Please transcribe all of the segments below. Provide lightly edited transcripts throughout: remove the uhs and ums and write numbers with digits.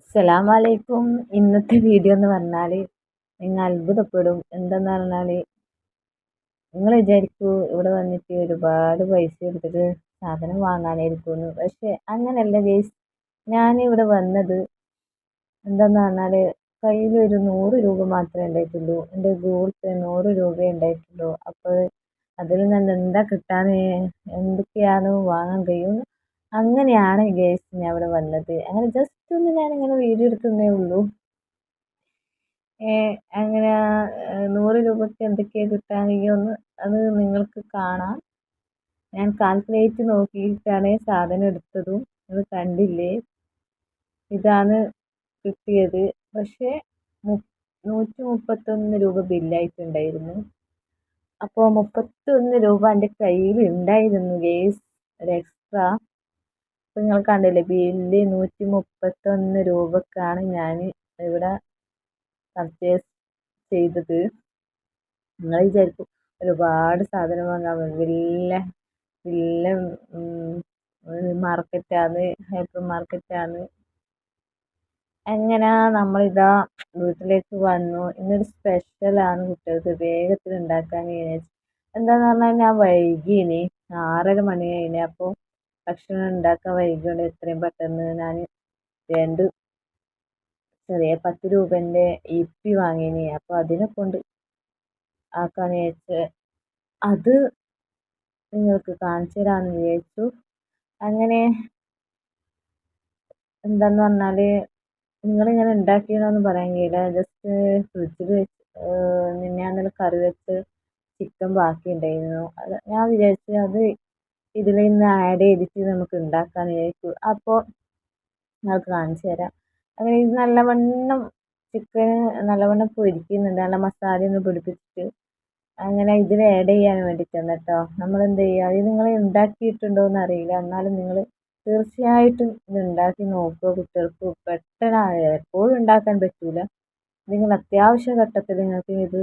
അസ്സലാമലൈക്കും. ഇന്നത്തെ വീഡിയോ എന്ന് പറഞ്ഞാൽ നിങ്ങൾ അത്ഭുതപ്പെടും. എന്തെന്ന് പറഞ്ഞാൽ നിങ്ങൾ വിചാരിക്കൂ ഇവിടെ വന്നിട്ട് ഒരുപാട് പൈസ എടുത്തിട്ട് സാധനം വാങ്ങാനായിരിക്കുമെന്ന്. പക്ഷെ അങ്ങനെയല്ല ഗൈസ്. ഞാനിവിടെ വന്നത് എന്താന്ന് പറഞ്ഞാൽ കയ്യിൽ ഒരു 100 രൂപ മാത്രമേ ഉണ്ടായിട്ടുള്ളൂ. എൻ്റെ ഗൂഗിൾ പേ 100 രൂപയേ ഉണ്ടായിട്ടുള്ളൂ. അപ്പോൾ അതിൽ നിന്ന് എന്താ കിട്ടാൻ, എന്തൊക്കെയാണ് വാങ്ങാൻ കഴിയും. അങ്ങനെയാണ് ഗൈസ് ഞാൻ ഇവിടെ വന്നത്. അങ്ങനെ ജസ്റ്റ് ഒന്ന് ഞാനിങ്ങനെ വീഡിയോ എടുക്കുന്നേ ഉള്ളൂ. അങ്ങനെ 100 രൂപയ്ക്ക് എന്തൊക്കെയാണ് കിട്ടാൻ കഴിയുമെന്ന് അത് നിങ്ങൾക്ക് കാണാം. ഞാൻ കാൽക്കുലേറ്റ് നോക്കിയിട്ടാണ് സാധനം എടുത്തതും. നിങ്ങൾ കണ്ടില്ലേ, ഇതാണ് കിട്ടിയത്. പക്ഷേ 131 രൂപ ബില്ലായിട്ടുണ്ടായിരുന്നു. അപ്പോൾ 31 രൂപ എൻ്റെ കയ്യിൽ ഉണ്ടായിരുന്നു ഗേസ്, ഒരു എക്സ്ട്രാ. അപ്പോൾ നിങ്ങൾ കണ്ടില്ലേ ബില്ല് 131 രൂപക്കാണ് ഞാൻ ഇവിടെ പർച്ചേസ് ചെയ്തത്. നിങ്ങൾ വിചാരിക്കും ഒരുപാട് സാധനം വാങ്ങാൻ വലിയ വലിയ മാർക്കറ്റാണ്, ഹൈപ്പർ മാർക്കറ്റാണ്. അങ്ങനെ നമ്മളിതാ വീട്ടിലേക്ക് വന്നു. ഇന്നൊരു സ്പെഷ്യലാണ് കുട്ടികൾക്ക് വേഗത്തിൽ ഉണ്ടാക്കാൻ വിചാരിച്ചു. എന്താന്ന് പറഞ്ഞാൽ ഞാൻ വൈകിയിനി 6:30 മണി കഴിഞ്ഞു. അപ്പോൾ ഭക്ഷണം ഉണ്ടാക്കാൻ വൈകിയോണ്ട് എത്രയും പെട്ടെന്ന് ഞാൻ 2 ചെറിയ 10 രൂപേൻ്റെ ഇപ്പി വാങ്ങിനി. അപ്പോൾ അതിനെ കൊണ്ട് ആക്കാന്ന് വിചാരിച്ച് അത് നിങ്ങൾക്ക് കാണിച്ചു തരാമെന്ന് വിചാരിച്ചു. അങ്ങനെ എന്താന്ന് പറഞ്ഞാൽ നിങ്ങളിങ്ങനെ ഉണ്ടാക്കിയതെന്ന് പറയാൻ കഴിയില്ല. ജസ്റ്റ് ഫ്രിഡ്ജിൽ വെച്ച് ഞാൻ കറി വെച്ച് ചിക്കൻ ബാക്കി ഉണ്ടായിരുന്നു. അത് ഞാൻ വിചാരിച്ചു അത് ഇതിൽ നിന്ന് ആഡ് ചെയ്തിട്ട് നമുക്ക് ഉണ്ടാക്കാമെന്ന് വിചാരിച്ചു. അപ്പോൾ നിങ്ങൾക്ക് കാണിച്ചു തരാം. അങ്ങനെ ഇത് നല്ലവണ്ണം ചിക്കൻ നല്ലവണ്ണം പൊരിക്കുന്നുണ്ട്, നല്ല മസാലയൊന്നും പിടിപ്പിച്ചിട്ട്. അങ്ങനെ ഇതിൽ ആഡ് ചെയ്യാൻ വേണ്ടിയിട്ടാണ് കേട്ടോ. നമ്മൾ എന്ത് ചെയ്യുക, ഇത് നിങ്ങൾ ഉണ്ടാക്കിയിട്ടുണ്ടോ എന്ന് അറിയില്ല, എന്നാലും നിങ്ങൾ തീർച്ചയായിട്ടും ഇത് ഉണ്ടാക്കി നോക്കുക. കുട്ടികൾക്ക് പെട്ടെന്ന് എപ്പോഴും ഉണ്ടാക്കാൻ പറ്റൂല, നിങ്ങൾ അത്യാവശ്യ ഘട്ടത്തിൽ നിങ്ങൾക്ക് ഇത്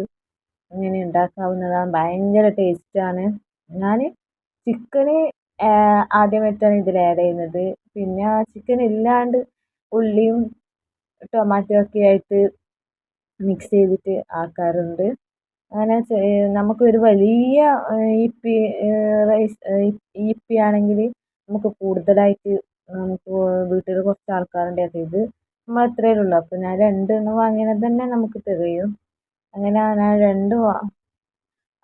ഇങ്ങനെ ഉണ്ടാക്കാവുന്നതാണ്. ഭയങ്കര ടേസ്റ്റാണ്. ഞാൻ ചിക്കന് ആദ്യമായിട്ടാണ് ഇതിൽ ആഡ് ചെയ്യുന്നത്. പിന്നെ ചിക്കൻ ഇല്ലാണ്ട് ഉള്ളിയും ടൊമാറ്റോ ഒക്കെ ആയിട്ട് മിക്സ് ചെയ്തിട്ട് ആക്കാറുണ്ട്. അങ്ങനെ നമുക്കൊരു വലിയ ഇപ്പി റൈസ് ഇപ്പി ആണെങ്കിൽ നമുക്ക് കൂടുതലായിട്ട് നമുക്ക് വീട്ടിൽ കുറച്ച് ആൾക്കാരുണ്ട്. അപ്പോൾ ഇത് നമ്മൾ എത്രയേ ഉള്ളൂ. അപ്പോൾ ഞാൻ 2 എണ്ണം വാങ്ങിയത് തന്നെ നമുക്ക് തികയും. അങ്ങനെ ഞാൻ 2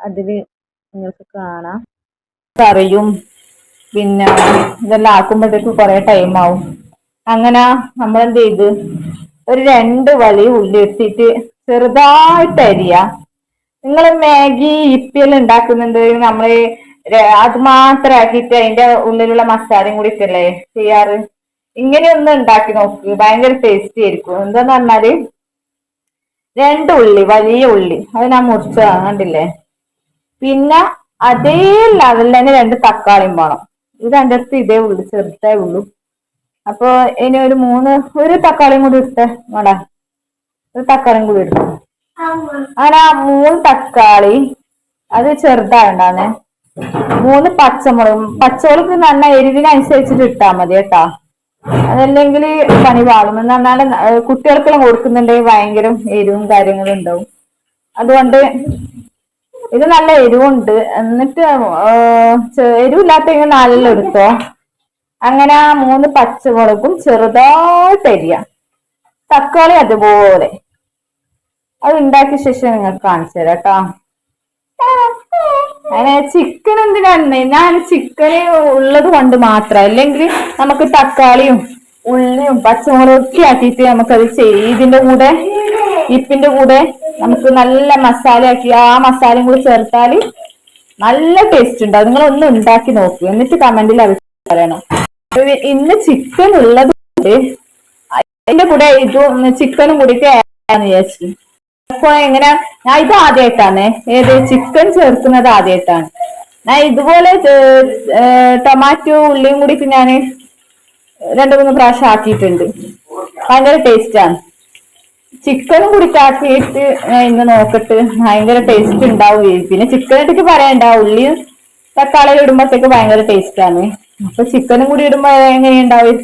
അതിൽ നിങ്ങൾക്ക് കാണാം. കറിയും പിന്നെ ഇതെല്ലാം ആക്കുമ്പോഴത്തേക്ക് കുറേ ടൈമാവും. അങ്ങനെ നമ്മളെന്ത് ചെയ്ത് ഒരു 2 വലിയ ഉള്ളി എടുത്തിട്ട് ചെറുതായിട്ട് അരിയാ. നിങ്ങൾ മാഗി ഇപ്പിയെല്ലാം ഉണ്ടാക്കുന്നുണ്ട്, നമ്മൾ അത് മാത്രം ആക്കിയിട്ട് അതിന്റെ ഉള്ളിലുള്ള മസാലയും കൂടി ഇട്ടല്ലേ ചെയ്യാറ്. ഇങ്ങനെയൊന്ന് ഉണ്ടാക്കി നോക്ക്, ഭയങ്കര ടേസ്റ്റി ആയിരിക്കും. എന്താന്ന് പറഞ്ഞാല് 2 ഉള്ളി, വലിയ ഉള്ളി അത് ഞാൻ മുറിച്ച് കണ്ടില്ലേ. പിന്നെ അതേ ലെവലിൽ തന്നെ 2 തക്കാളിയും വേണം. ഇത് എൻ്റെ അടുത്ത് ഇതേ ഉള്ളു, ചെറുതേ ഉള്ളൂ. അപ്പൊ ഇനി ഒരു തക്കാളിയും കൂടി ഇട്ടേ വേടാ, ഒരു തക്കാളിയും കൂടി ഇട്ടു. അങ്ങനെ 3 തക്കാളി അത് ചെറുതായിണ്ടാന്നേ. 3 പച്ചമുളക് നല്ല എരിവിനനുസരിച്ചിട്ട് ഇട്ടാൽ മതി കേട്ടാ. അതല്ലെങ്കിൽ പണി പാളും. എന്ന് പറഞ്ഞാൽ കുട്ടികൾക്കെല്ലാം കൊടുക്കുന്നുണ്ടെങ്കിൽ ഭയങ്കര എരിവും കാര്യങ്ങളും ഉണ്ടാവും. അതുകൊണ്ട് ഇത് നല്ല എരിവുണ്ട്. എന്നിട്ട് എരിവില്ലാത്ത 4 എടുത്തോ. അങ്ങനെ 3 പച്ചമുളകും ചെറുതായിട്ട് അരിയാം. തക്കാളി അതുപോലെ. അത് ഉണ്ടാക്കിയ ശേഷം നിങ്ങൾക്ക് കാണിച്ചു തരാം കേട്ടോ. അങ്ങനെ ചിക്കൻ എന്തിനാണ്, ഞാൻ ചിക്കന് ഉള്ളത് കൊണ്ട് മാത്രം, അല്ലെങ്കിൽ നമുക്ക് തക്കാളിയും ഉള്ളിയും പച്ചമുളകും ഒക്കെ ആക്കിയിട്ട് നമുക്കത് ഇതിന്റെ കൂടെ ഇപ്പിന്റെ കൂടെ നമുക്ക് നല്ല മസാല ആക്കി ആ മസാലയും കൂടി ചേർത്താൽ നല്ല ടേസ്റ്റ് ഉണ്ടാവും. നിങ്ങളൊന്ന് ഉണ്ടാക്കി നോക്കൂ, എന്നിട്ട് കമന്റിൽ അഭിപ്രായം പറയണം. ഇന്ന് ചിക്കൻ ഉള്ളത് കൊണ്ട് അതിന്റെ കൂടെ ഇതും ചിക്കനും കൂടിയിട്ട് ആഡ് വിചാരിച്ചു. അപ്പൊ എങ്ങനെ, ഞാൻ ഇത് ആദ്യമായിട്ടാണ് ചിക്കൻ ചേർക്കുന്നത് ആദ്യമായിട്ടാണ്. ഞാൻ ഇതുപോലെ ടൊമാറ്റോ ഉള്ളിയും കൂടിയിട്ട് ഞാൻ 2-3 പ്രാവശ്യം ആക്കിയിട്ടുണ്ട്. ഭയങ്കര ടേസ്റ്റാണ്. ചിക്കനും കൂടി ആക്കിയിട്ട് ഞാൻ ഇന്ന് നോക്കട്ട്, ഭയങ്കര ടേസ്റ്റ് ഉണ്ടാവുകയും. പിന്നെ ചിക്കൻ ഇട്ടിട്ട് പറയണ്ട, ഉള്ളിയും തക്കാളിയും ഇടുമ്പോഴത്തേക്ക് ഭയങ്കര ടേസ്റ്റാണ്. അപ്പൊ ചിക്കനും കൂടി ഇടുമ്പോ എങ്ങനെയുണ്ടാവും.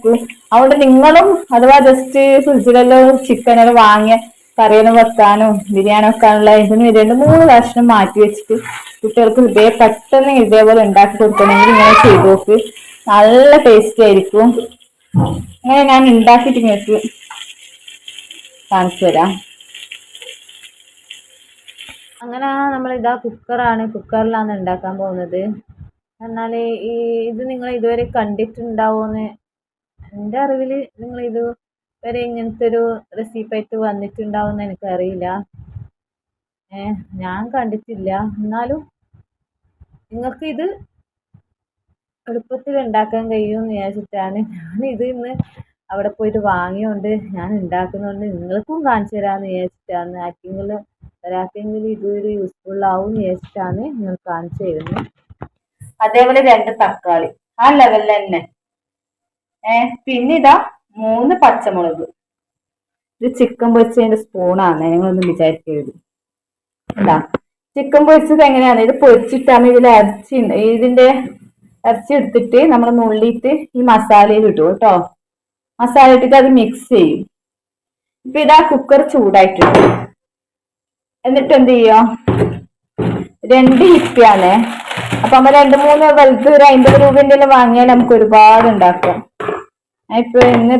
അതുകൊണ്ട് നിങ്ങളും അഥവാ ജസ്റ്റ് ഫ്രിഡ്ജിലെല്ലാം ചിക്കനെല്ലാം വാങ്ങിയ കറിയെല്ലാം വെക്കാനും ബിരിയാണി വെക്കാനുള്ള ഇതിന് 2-3 കഷ്ണം മാറ്റി വെച്ചിട്ട് കുട്ടികൾക്ക് പെട്ടെന്ന് ഇതേപോലെ ഉണ്ടാക്കി കൊടുക്കണമെങ്കിൽ ഇങ്ങനെ ചെയ്ത് നോക്ക്. നല്ല ടേസ്റ്റ് ആയിരിക്കും. അങ്ങനെ ഞാൻ ഉണ്ടാക്കിയിട്ട് നിങ്ങൾക്ക് കാണിച്ചു തരാം. അങ്ങനെ നമ്മളിതാ കുക്കറിലാണ് ഉണ്ടാക്കാൻ പോകുന്നത്. എന്നാല് ഇത് നിങ്ങൾ ഇതുവരെ കണ്ടിട്ടുണ്ടാവോന്ന് എൻ്റെ അറിവിൽ നിങ്ങൾ ഇതുവരെ ഇങ്ങനത്തെ ഒരു റെസിപ്പി വന്നിട്ടുണ്ടാവുമെന്ന് എനിക്കറിയില്ല. ഞാൻ കണ്ടിട്ടില്ല. എന്നാലും നിങ്ങൾക്ക് ഇത് എളുപ്പത്തിൽ ഉണ്ടാക്കാൻ കഴിയുമെന്ന് വിചാരിച്ചിട്ടാണ് ഞാനിത് ഇന്ന് അവിടെ പോയിട്ട് വാങ്ങിയോണ്ട് ഞാൻ ഉണ്ടാക്കുന്നതുകൊണ്ട് നിങ്ങൾക്കും കാണിച്ചു തരാമെന്ന് വിചാരിച്ചിട്ടാണ്. ഒരാൾക്കെങ്കിലും ഇതൊരു യൂസ്ഫുൾ ആവും എന്ന് വിചാരിച്ചിട്ടാണ് നിങ്ങൾ കാണിച്ചു തരുന്നത്. അതേപോലെ 2 തക്കാളി ആ ലെവലിൽ തന്നെ. പിന്നെ ഇതാ 3 പച്ചമുളക്. ഇത് ചിക്കൻ പൊരിച്ചതിന്റെ സ്പൂണാണ്, നിങ്ങളൊന്നും വിചാരിക്കരുത്. എന്താ ചിക്കൻ പൊരിച്ചത് എങ്ങനെയാണ്, ഇത് പൊരിച്ചിട്ടാണ് ഇതിന്റെ ഇറച്ചി എടുത്തിട്ട് നമ്മൾ നുള്ളിയിട്ട് ഈ മസാലയിൽ ഇടും കേട്ടോ. മസാല ഇട്ടിട്ട് അത് മിക്സ് ചെയ്യും. ഇപ്പൊ ഇതാ കുക്കർ ചൂടായിട്ടുണ്ട്. എന്നിട്ട് എന്ത് ചെയ്യോ, 2 ഇപ്പിയാണ്. അപ്പൊ നമ്മൾ 2-3 വലുത് ഒരു 50 രൂപന്റെ വാങ്ങിയാൽ നമുക്ക് ഒരുപാട് ഉണ്ടാക്കാം. ഇപ്പൊ ഇന്ന്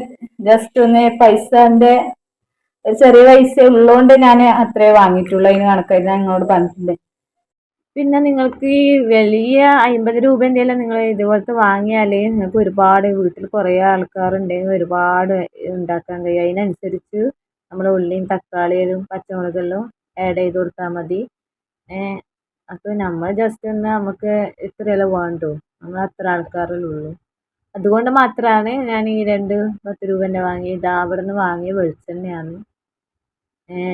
ജസ്റ്റ് ഒന്ന് പൈസന്റെ ചെറിയ പൈസ ഉള്ളതുകൊണ്ട് ഞാൻ അത്രേ വാങ്ങിയിട്ടുള്ളൂ. അതിന് കണക്കായി ഞാൻ നിങ്ങളോട് പറഞ്ഞിട്ടുണ്ട്. പിന്നെ നിങ്ങൾക്ക് ഈ വലിയ 50 രൂപന്റെ എല്ലാം നിങ്ങൾ ഇതുപോലത്തെ വാങ്ങിയാല് നിങ്ങൾക്ക് ഒരുപാട് വീട്ടിൽ കുറേ ആൾക്കാരുണ്ടെങ്കിൽ ഒരുപാട് ഉണ്ടാക്കാൻ കഴിയും. അതിനനുസരിച്ച് നമ്മൾ ഉള്ളിയും തക്കാളിയും പച്ചമുളകെല്ലാം ആഡ് ചെയ്ത് കൊടുത്താൽ മതി. അപ്പൊ നമ്മൾ ജസ്റ്റ് ഒന്ന് നമുക്ക് ഇത്രയെല്ലാം വേണ്ടു, നമ്മൾ അത്ര ആൾക്കാരല്ലേ ഉള്ളൂ. അതുകൊണ്ട് മാത്രമാണ് ഞാൻ ഈ 2-10 രൂപന്റെ വാങ്ങി. അവിടെ നിന്ന് വാങ്ങിയ വെളിച്ചെണ്ണയാണ്.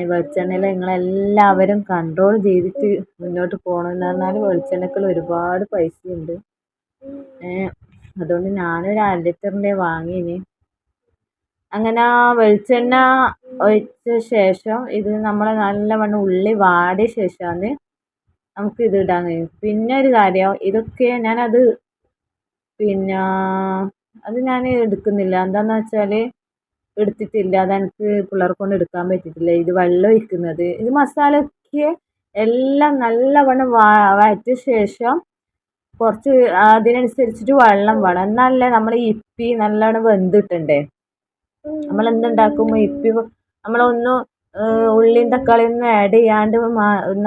വെളിച്ചെണ്ണയിൽ നിങ്ങളെല്ലാവരും കൺട്രോൾ ചെയ്തിട്ട് മുന്നോട്ട് പോകണമെന്ന് പറഞ്ഞാൽ വെളിച്ചെണ്ണയ്ക്കുള്ള ഒരുപാട് പൈസയുണ്ട്. അതുകൊണ്ട് ഞാനൊരു 1 ലിറ്ററിന്റെ വാങ്ങിയിന്. അങ്ങനെ വെളിച്ചെണ്ണ ഒഴിച്ച ശേഷം ഇത് നമ്മൾ നല്ലവണ്ണം ഉള്ളി വാടിയ ശേഷമാണ് നമുക്ക് ഇത് ഇടാൻ കഴിയും. പിന്നെ ഒരു കാര്യം, ഇതൊക്കെ ഞാനത് അത് ഞാൻ എടുക്കുന്നില്ല. എന്താന്ന് വെച്ചാൽ എടുത്തിട്ടില്ല, അതെനിക്ക് പിള്ളേരെ കൊണ്ട് എടുക്കാൻ പറ്റിയിട്ടില്ല. ഇത് വെള്ളം ഒഴിക്കുന്നത്, ഇത് മസാലയ്ക്ക് എല്ലാം നല്ലവണ്ണം വഴറ്റിയ ശേഷം കുറച്ച് അതിനനുസരിച്ചിട്ട് വെള്ളം വേണം. എന്നാലല്ലേ നമ്മൾ ഇപ്പി നല്ലവണ്ണം വെന്തിട്ടുണ്ടേ. നമ്മൾ എന്തുണ്ടാക്കുമ്പോൾ ഇപ്പി നമ്മളൊന്നും ഉള്ളിയും തക്കാളിയൊന്നും ആഡ് ചെയ്യാണ്ട്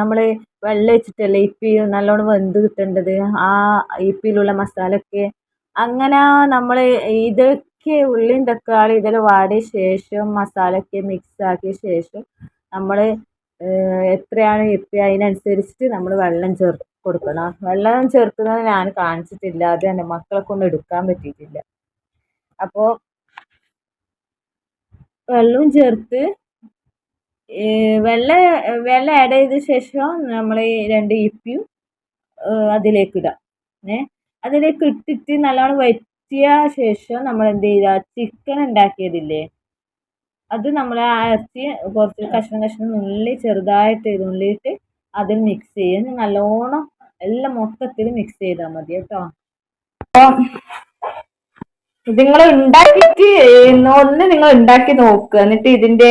നമ്മൾ വെള്ളം ഒഴിച്ചിട്ടല്ലേ ഇപ്പി നല്ലോണം വെന്ത് കിട്ടേണ്ടത്, ആ ഇപ്പിയിലുള്ള മസാലയൊക്കെ. അങ്ങനെ നമ്മൾ ഇതൊക്കെ ഉള്ളിയും തക്കാളി ഇതെല്ലാം വാടിയ ശേഷം മസാലയൊക്കെ മിക്സ് ആക്കിയ ശേഷം നമ്മൾ എത്രയാണ് ഇപ്പി അതിനനുസരിച്ചിട്ട് നമ്മൾ വെള്ളം കൊടുക്കണം. വെള്ളം ചേർക്കുന്നത് ഞാൻ കാണിച്ചിട്ടില്ല, അത് തന്നെ മക്കളെ കൊണ്ട് എടുക്കാൻ പറ്റിയിട്ടില്ല. അപ്പോൾ വെള്ളവും ചേർത്ത് വെള്ളം ആഡ് ചെയ്ത ശേഷം നമ്മൾ ഈ 2 ഇപ്പിയും അതിലേക്ക് ഇടാം. അതിലേക്ക് ഇട്ടിട്ട് നല്ലോണം വറ്റിയ ശേഷം നമ്മൾ എന്ത് ചെയ്യുക, ചിക്കൻ ഉണ്ടാക്കിയതില്ലേ അത് നമ്മൾ ആ ഇറച്ചി കുറച്ച് കഷ്ണം ചെറുതായിട്ട് നുള്ളിയിട്ട് അതിൽ മിക്സ് ചെയ്യും. നല്ലോണം എല്ലാം മൊത്തത്തിൽ മിക്സ് ചെയ്താൽ മതി കേട്ടോ. ഇത് നിങ്ങൾ ഉണ്ടാക്കിയിട്ട് നിങ്ങൾ ഉണ്ടാക്കി നോക്കുക. എന്നിട്ട് ഇതിന്റെ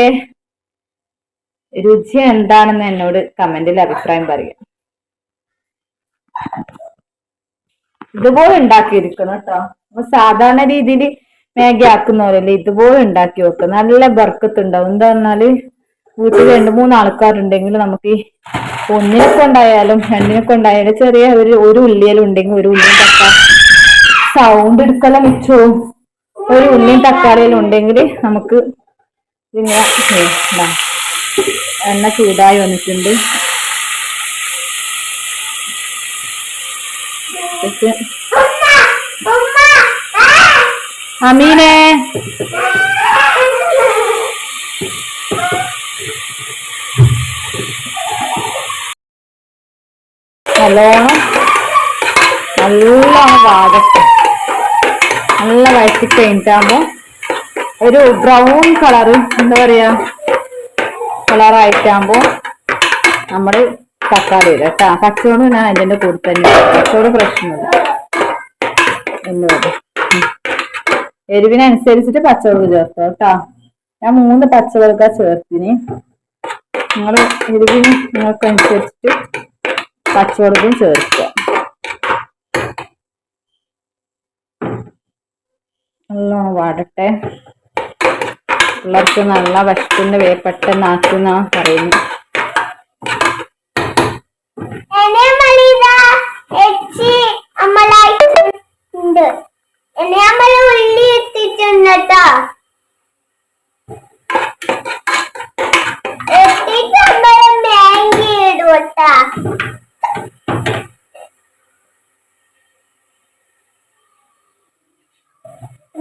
രുചി എന്താണെന്ന് എന്നോട് കമന്റിൽ അഭിപ്രായം പറയുക. ഇതുപോലെ ഉണ്ടാക്കിയിരിക്കണം കേട്ടോ. സാധാരണ രീതിയിൽ മാഗി ആക്കുന്നവരല്ലേ, ഇതുപോലെ ഉണ്ടാക്കി വെക്കുക. നല്ല ബർക്കത്തുണ്ടാവും. എന്താ പറഞ്ഞാല് വീട്ടിൽ 2-3 ആൾക്കാരുണ്ടെങ്കിൽ നമുക്ക് ഒന്നിനൊക്കെ ഉണ്ടായാലും 2-നൊക്കെ ഉണ്ടായാലും ചെറിയ ഒരു ഉള്ളിയെല്ലാം ഉണ്ടെങ്കിൽ ഒരു ഉള്ളിയും തക്കാളി സൗണ്ട് എടുക്കല മിച്ചവും ഒരു ഉള്ളിയും തക്കാളിയെല്ലാം ഉണ്ടെങ്കിൽ നമുക്ക് ഇങ്ങനെ എണ്ണ ചൂടായി വന്നിട്ടുണ്ട്. അമീനെ നല്ലോണം വാടട്ടെ. നല്ല വഴറ്റി കഴിഞ്ഞിട്ടാകുമ്പോ ഒരു ബ്രൗൺ കളറ് എന്താ പറയാ കളറായിട്ടാകുമ്പോ നമ്മള് തക്കാളി ഇടാം കേട്ടോ. പച്ചോട് ഞാൻ അതിന്റെ കൂടെ തന്നെ, പച്ചോട് പ്രശ്നമില്ല. എല്ലാം എരിവിനനുസരിച്ചിട്ട് പച്ചമുളക് ചേർത്തോ കേട്ടോ. ഞാൻ 3 പച്ചമുളക ചേർത്തിന്. നിങ്ങൾ എരിവിന് നിങ്ങൾക്കനുസരിച്ചിട്ട് പച്ചമുളകും ചേർക്കുക. നല്ലോണം വാടട്ടെ. പിള്ളേർക്ക് നല്ല വിശക്കുന്ന പെട്ടെന്ന് ആക്കുന്ന പറയുന്നു. ഉള്ളി എത്തിച്ചിട്ടോ മാങ്കി ഇടുവട്ടാ.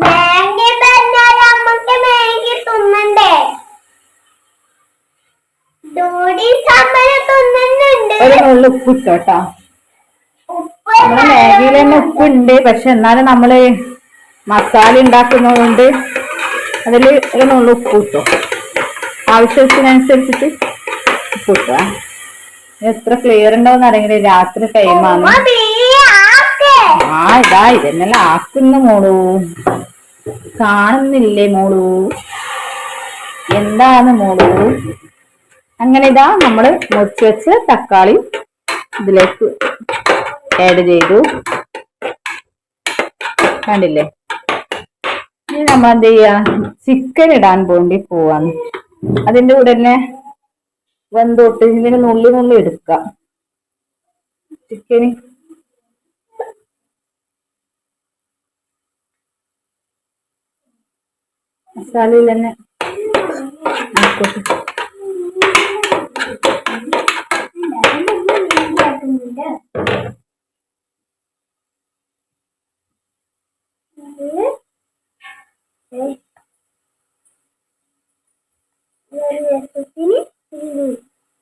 മാങ്കി പറഞ്ഞാൽ നമുക്ക് മാങ്കി തിന്നണ്ടേ? ഒരു നുള്ളു ഉപ്പ് ഇട്ടോട്ടാ. നമ്മളെ മാഗിയിൽ തന്നെ ഉപ്പുണ്ട്, പക്ഷെ എന്നാലും നമ്മള് മസാല ഉണ്ടാക്കുന്നതുകൊണ്ട് അതിൽ ഒരു നുള്ളു ഉപ്പ് ഇട്ടോ. ആവശ്യത്തിനനുസരിച്ചിട്ട് ഉപ്പ് ഇട്ടോ. എത്ര ക്ലിയർ ഉണ്ടാവുന്ന അറിയില്ല, രാത്രി ടൈമാണ്. ഇതാ ഇതെന്നെല്ലാം ആക്കുന്ന മോളൂ, കാണുന്നില്ലേ മോളൂ, എന്താണ് മോളൂ? അങ്ങനെ ഇതാ നമ്മള് മുറിച്ച് വെച്ച് തക്കാളി ഇതിലേക്ക് ആഡ് ചെയ്തു. കണ്ടില്ലേ? ഇനി നമ്മൾ എന്ത് ചെയ്യാ, ചിക്കൻ ഇടാൻ വേണ്ടി പോവാന്ന്. അതിന്റെ കൂടെ തന്നെ വെന്തോട്ട് ഇങ്ങനെ നുള്ളി എടുക്കാം ചിക്കന്. മസാലയിൽ തന്നെ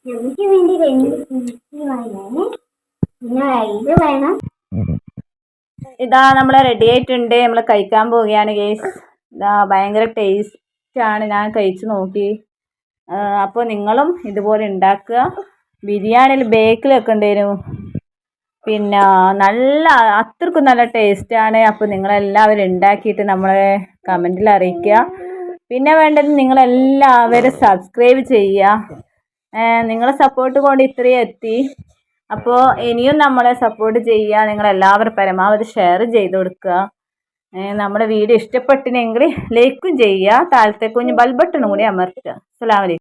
നമുക്ക് വേണ്ടി 2 വേണം. ഇതാ നമ്മളെ റെഡി ആയിട്ടുണ്ട്. നമ്മൾ കഴിക്കാൻ പോവുകയാണ് ഗൈസ്. ഇതാ ഭയങ്കര ടേസ്റ്റ് ആണ്, ഞാൻ കഴിച്ചു നോക്കി. അപ്പോൾ നിങ്ങളും ഇതുപോലെ ഉണ്ടാക്കുക. ബിരിയാണിയിൽ ബേക്കിൽ വെക്കേണ്ടിവരും, പിന്നെ നല്ല അത്രക്കും നല്ല ടേസ്റ്റാണ്. അപ്പോൾ നിങ്ങളെല്ലാവരും ഉണ്ടാക്കിയിട്ട് നമ്മളെ കമൻറ്റിൽ അറിയിക്കുക. പിന്നെ വേണ്ടത് നിങ്ങളെല്ലാവരും സബ്സ്ക്രൈബ് ചെയ്യുക. നിങ്ങളെ സപ്പോർട്ട് കൊണ്ട് ഇത്രയും എത്തി. അപ്പോൾ ഇനിയും നമ്മളെ സപ്പോർട്ട് ചെയ്യുക. നിങ്ങളെല്ലാവരും പരമാവധി ഷെയർ ചെയ്ത് കൊടുക്കുക. നമ്മുടെ വീഡിയോ ഇഷ്ടപ്പെട്ടിനെങ്കിൽ ലൈക്കും ചെയ്യുക. താഴത്തെ കുഞ്ഞ് ബെൽ ബട്ടണും കൂടി അമർത്തുക. അസ്സലാമു അലൈക്കും.